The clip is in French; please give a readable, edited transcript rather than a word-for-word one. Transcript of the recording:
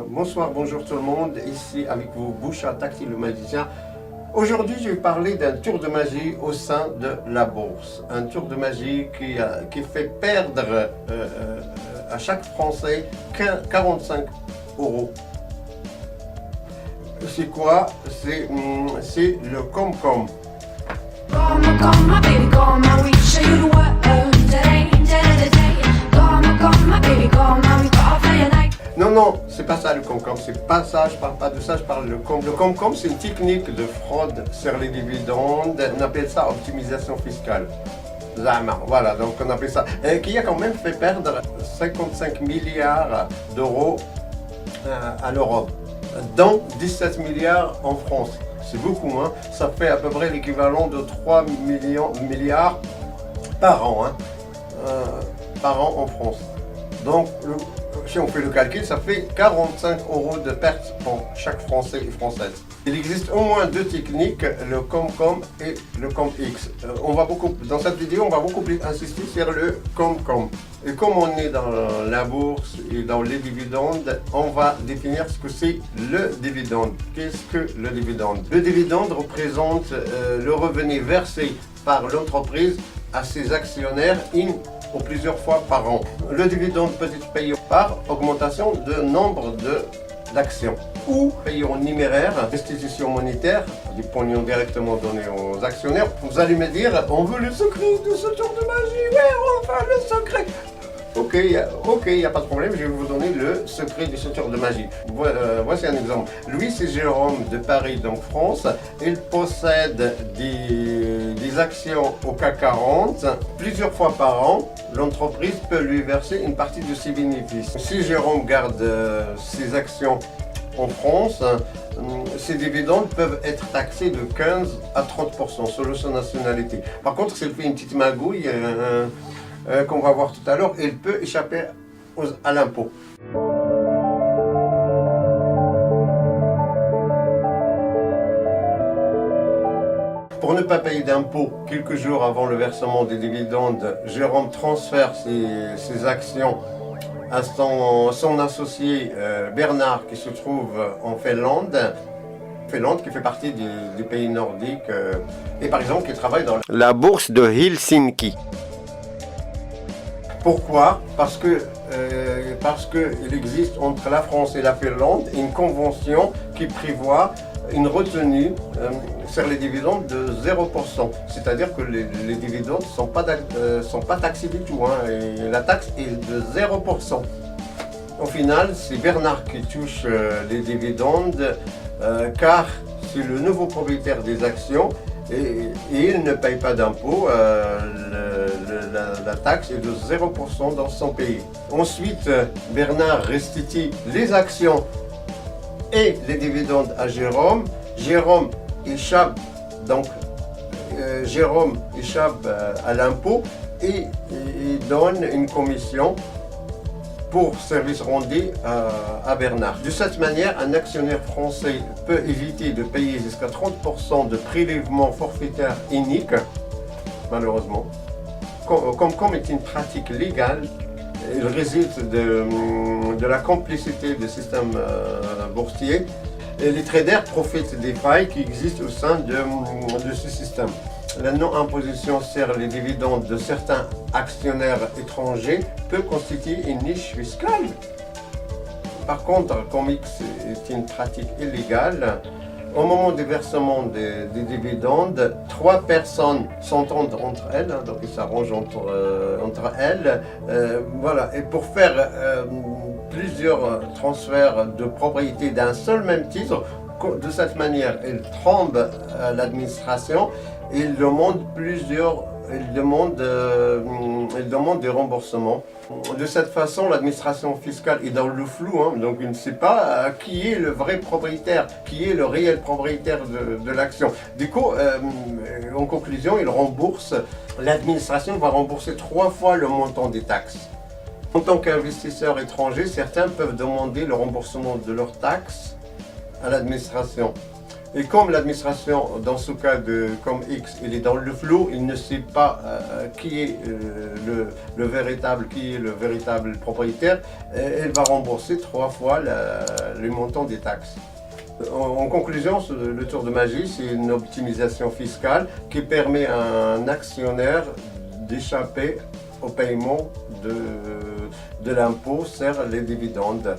Bonsoir, bonjour tout le monde, ici avec vous Boucha Tactile le magicien. Aujourd'hui je vais parler d'un tour de magie au sein de la bourse. Un tour de magie qui fait perdre à chaque Français 45 €. C'est quoi? C'est le Comcom. Non, c'est pas ça le Comcom, c'est pas ça, je parle pas de ça, je parle de Com. Le Comcom, c'est une technique de fraude sur les dividendes, on appelle ça optimisation fiscale. Voilà, donc on appelle ça, qui a quand même fait perdre 55 milliards d'euros à l'Europe, dont 17 milliards en France. C'est beaucoup, hein. Ça fait à peu près l'équivalent de 3 milliards par an, par an en France. Donc, si on fait le calcul, ça fait 45 € de perte pour chaque Français et Française. Il existe au moins deux techniques, le Comcom et le ComX. Dans cette vidéo, on va beaucoup plus insister sur le Comcom. Et comme on est dans la bourse et dans les dividendes, on va définir ce que c'est le dividende. Qu'est-ce que le dividende? Le dividende représente le revenu versé par l'entreprise à ses actionnaires ou plusieurs fois par an. Le dividende peut être payé par augmentation de nombre d'actions ou payé en numéraire, restitution monétaire, du pognon directement donné aux actionnaires. Vous allez me dire, on veut le secret de ce tour de magie, ouais, enfin le secret. Ok, il n'y a pas de problème, je vais vous donner le secret de ce tour de magie. Voici un exemple. Louis C. Jérôme de Paris, donc France, il possède des actions au CAC 40. Plusieurs fois par an, l'entreprise peut lui verser une partie de ses bénéfices. Si Jérôme garde ses actions en France, ces dividendes peuvent être taxés de 15 à 30% selon son nationalité. Par contre, s'il fait une petite magouille, qu'on va voir tout à l'heure, il peut échapper à l'impôt. Pour ne pas payer d'impôt, quelques jours avant le versement des dividendes, Jérôme transfère ses actions à son associé Bernard qui se trouve en Finlande, qui fait partie des pays nordiques et par exemple qui travaille dans la bourse de Helsinki. Pourquoi? Parce que il existe entre la France et la Finlande une convention qui prévoit une retenue sur les dividendes de 0%. C'est-à-dire que les dividendes ne sont pas taxés du tout, hein, et la taxe est de 0%. Au final, c'est Bernard qui touche les dividendes car c'est le nouveau propriétaire des actions et il ne paye pas d'impôt. La taxe est de 0% dans son pays. Ensuite, Bernard restitue les actions et les dividendes à Jérôme. Jérôme échappe à l'impôt et donne une commission pour service rendu à Bernard. De cette manière, un actionnaire français peut éviter de payer jusqu'à 30% de prélèvement forfaitaire unique, malheureusement. Comcom est une pratique légale, il résulte de la complicité du système boursier et les traders profitent des failles qui existent au sein de ce système. La non-imposition sur les dividendes de certains actionnaires étrangers peut constituer une niche fiscale. Par contre, ComX est une pratique illégale. Au moment du versement des dividendes, 3 personnes s'entendent entre elles, hein, donc ils s'arrangent entre elles. Voilà. Et pour faire plusieurs transferts de propriété d'un seul même titre, de cette manière, ils trompent l'administration et ils demandent des remboursements. De cette façon, l'administration fiscale est dans le flou, hein, donc il ne sait pas qui est le vrai propriétaire, qui est le réel propriétaire de l'action. Du coup, en conclusion, l'administration va rembourser 3 fois le montant des taxes. En tant qu'investisseurs étrangers, certains peuvent demander le remboursement de leurs taxes à l'administration. Et comme l'administration, dans ce cas de comme X, il est dans le flou, il ne sait pas qui est le véritable propriétaire, elle va rembourser 3 fois le montant des taxes. En conclusion, le tour de magie, c'est une optimisation fiscale qui permet à un actionnaire d'échapper au paiement de l'impôt sur les dividendes.